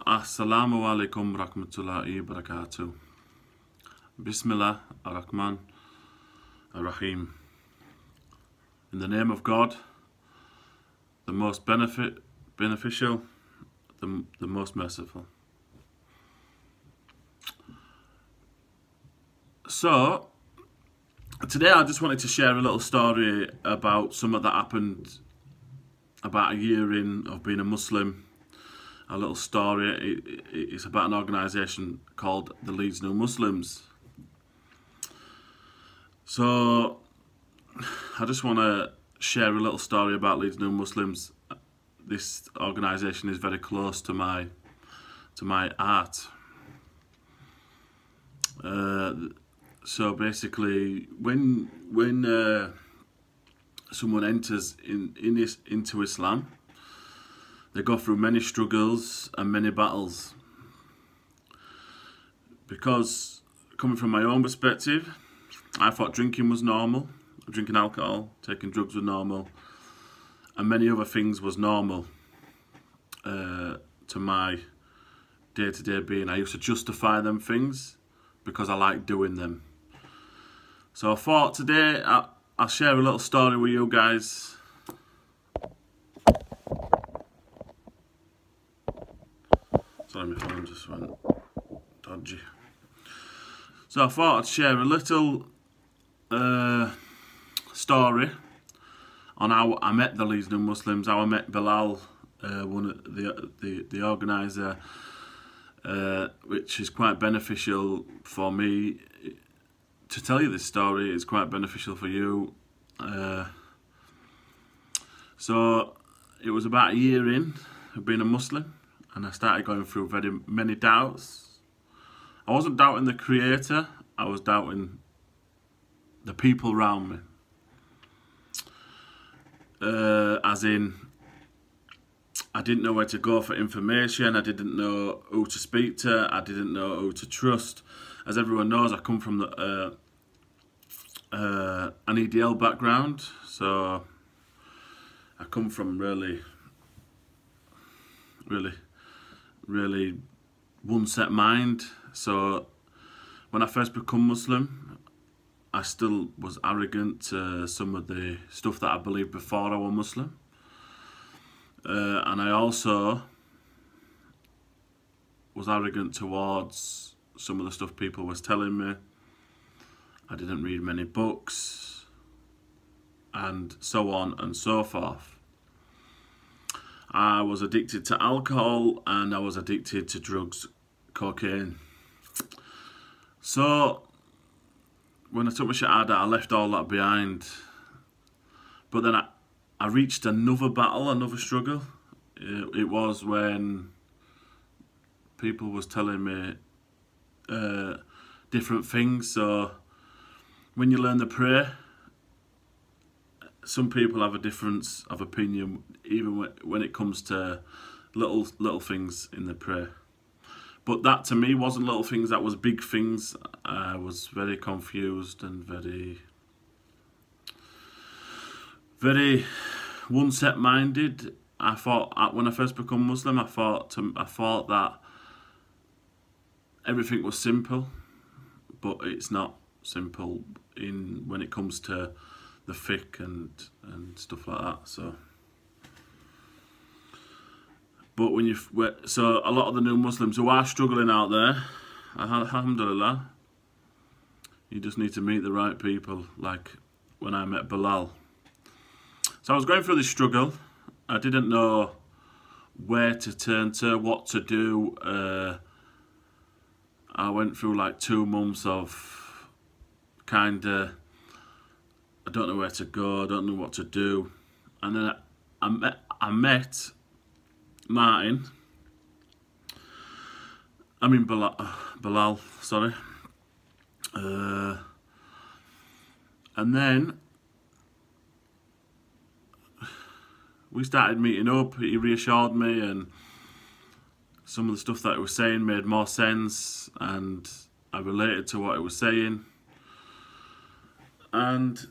Assalamu alaikum rahmatullahi barakatuh. Bismillah ar-Rahman ar-Rahim. In the name of God, the most beneficial, the most merciful. So, today I just wanted to share a little story about something that happened about a year in of being a Muslim. A little story. It's about an organisation called the Leeds New Muslims. So I just want to share a little story about Leeds New Muslims. This organisation is very close to my heart. So basically, when someone enters into Islam, they go through many struggles and many battles. Because coming from my own perspective, I thought drinking was normal, drinking alcohol, taking drugs was normal, and many other things was normal to my day-to-day being. I used to justify them things because I like doing them. So I thought today I'll share a little story with you guys. Sorry, my phone just went dodgy. So I thought I'd share a little story on how I met the Leeds New Muslims, how I met Bilal, one of the organiser, which is quite beneficial for me to tell you this story. It's quite beneficial for you. So it was about a year in of being a Muslim, and I started going through very many doubts. I wasn't doubting the Creator, I was doubting the people around me. As in, I didn't know where to go for information, I didn't know who to speak to, I didn't know who to trust. As everyone knows, I come from an EDL background, so I come from really one set mind. So when I first become Muslim, I still was arrogant to some of the stuff that I believed before I was Muslim, and I also was arrogant towards some of the stuff people was telling me. I didn't read many books, and so on and so forth. I was addicted to alcohol, and I was addicted to drugs, cocaine. So when I took my Shahada, I left all that behind. But then I reached another battle, another struggle. It was when people was telling me different things. So when you learn the prayer, some people have a difference of opinion, even when it comes to little things in the prayer. But that to me wasn't little things, that was big things. I was very confused and very one-set minded. I thought, when I first became Muslim, I thought that everything was simple, but it's not simple when it comes to the fiqh and stuff like that. So, but so a lot of the new Muslims who are struggling out there, alhamdulillah, you just need to meet the right people. Like when I met Bilal. So I was going through this struggle. I didn't know where to turn to, what to do. I went through like 2 months of kinda, I don't know where to go, I don't know what to do. And then I met Bilal, sorry. And then we started meeting up. He reassured me, and some of the stuff that he was saying made more sense, and I related to what he was saying. And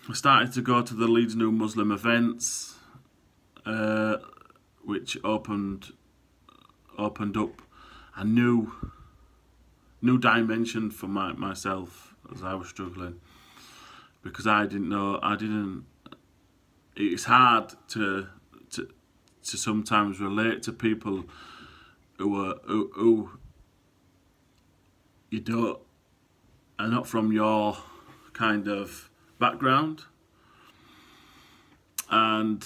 I started to go to the Leeds New Muslim events, which opened opened up a new dimension for myself as I was struggling, because I didn't know. It's hard to sometimes relate to people who you don't are not from your kind of background, and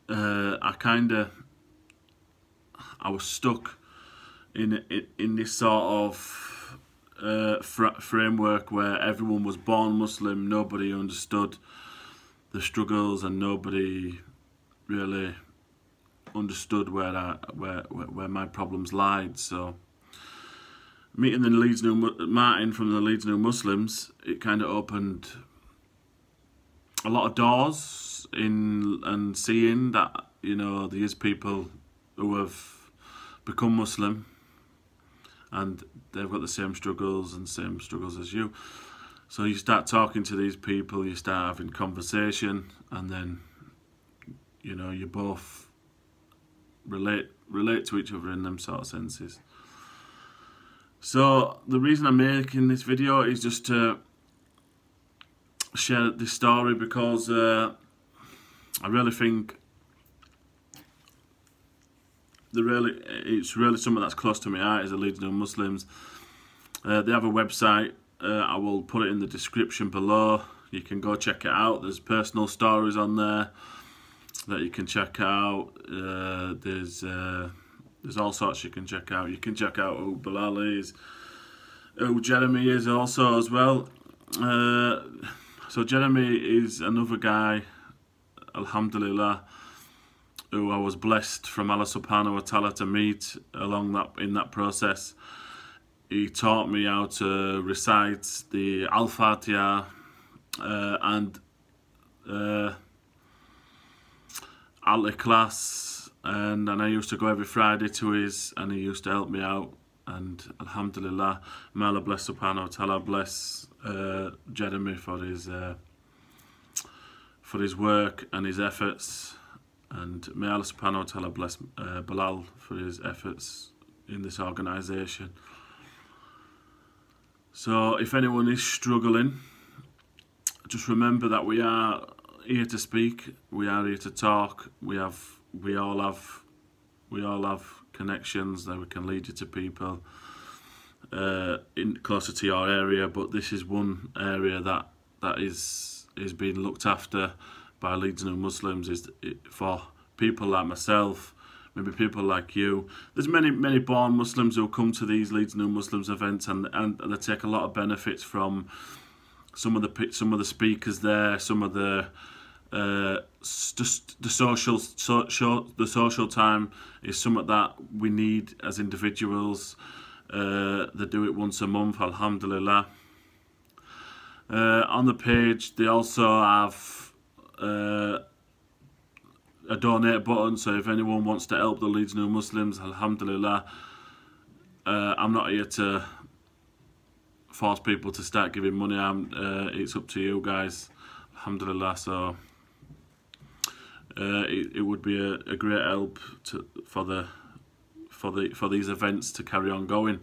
I was stuck in this sort of framework where everyone was born Muslim, nobody understood the struggles, and nobody really understood where my problems lied. So meeting Martin from the Leeds New Muslims, it kind of opened a lot of doors and seeing that, you know, there is people who have become Muslim and they've got the same struggles as you. So you start talking to these people, you start having conversation, and then, you know, you both relate to each other in them sort of senses. So the reason I'm making this video is just to share this story, because I really think it's really something that's close to my heart, is the Leeds New Muslims. They have a website. I will put it in the description below. You can go check it out. There's personal stories on there that you can check out. There's all sorts you can check out. You can check out who Bilal is, who Jeremy is also as well. So Jeremy is another guy, alhamdulillah, who I was blessed from Allah subhanahu wa ta'ala to meet in that process. He taught me how to recite the Al-Fatiha and Al-Ikhlas, and I used to go every Friday to his, and he used to help me out. And alhamdulillah, may Allah bless subhanahu wa ta'ala, bless Jeremy for his work and his efforts, and may Allah subhanahu wa ta'ala bless Bilal for his efforts in this organisation. So if anyone is struggling, just remember that we are here to speak, we are here to talk. We all have connections that we can lead you to people closer to your area, but this is one area that is being looked after by Leeds New Muslims, for people like myself, maybe people like you. There's many born Muslims who come to these Leeds New Muslims events, and they take a lot of benefits from some of the speakers there, some of the social time is something that we need as individuals. They do it once a month, alhamdulillah. On the page they also have a donate button, so if anyone wants to help the Leeds New Muslims, alhamdulillah. I'm not here to force people to start giving money. It's up to you guys, alhamdulillah. So it would be a great help for these events to carry on going.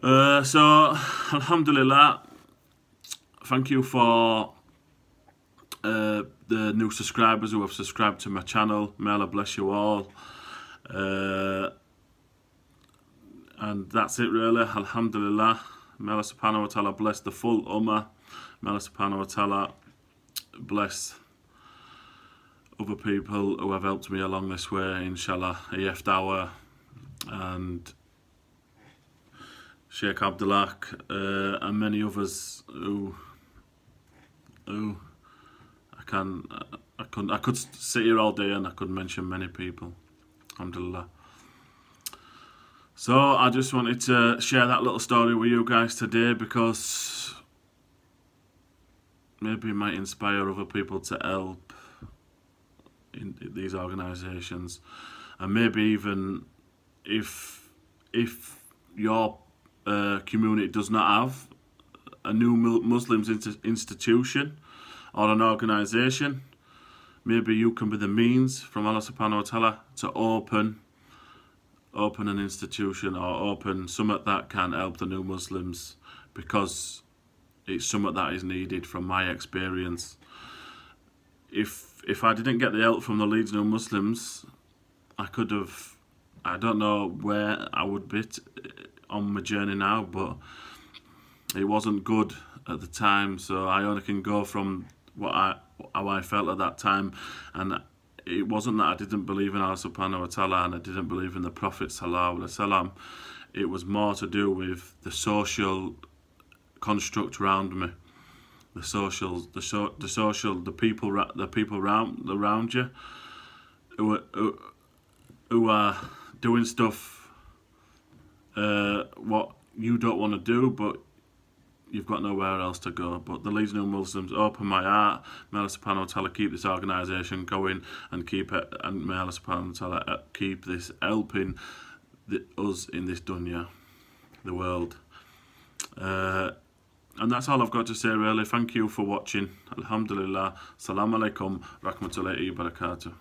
So alhamdulillah, thank you for the new subscribers who have subscribed to my channel. May Allah bless you all. And that's it really, alhamdulillah. May Allah subhanahu wa ta'ala bless the full ummah. May Allah subhanahu wa ta'ala bless other people who have helped me along this way, inshallah. EF Dawah and Sheikh Abdullah and many others who I could sit here all day and I could mention many people, alhamdulillah. So I just wanted to share that little story with you guys today, because maybe it might inspire other people to help in these organisations, and maybe even if your community does not have a new Muslims institution or an organisation, maybe you can be the means from Allah subhanahu wa ta'ala to open an institution or open something that can help the new Muslims, because it's something that is needed from my experience. If I didn't get the help from the Leeds New Muslims, I don't know where I would be on my journey now, but it wasn't good at the time, so I only can go from how I felt at that time. And it wasn't that I didn't believe in Allah subhanahu wa ta'ala and I didn't believe in the Prophet sallallahu alaihi wasallam. It was more to do with the social construct around me, the people around you who are doing stuff what you don't want to do, but you've got nowhere else to go. But the Leeds New Muslims open my heart. May Allah subhanahu wa ta'ala keep this organisation going and keep it, and may Allah subhanahu wa ta'ala keep this helping us in this dunya, the world. And that's all I've got to say really. Thank you for watching. Alhamdulillah. Assalamu alaikum rahmatullahi wa barakatuh.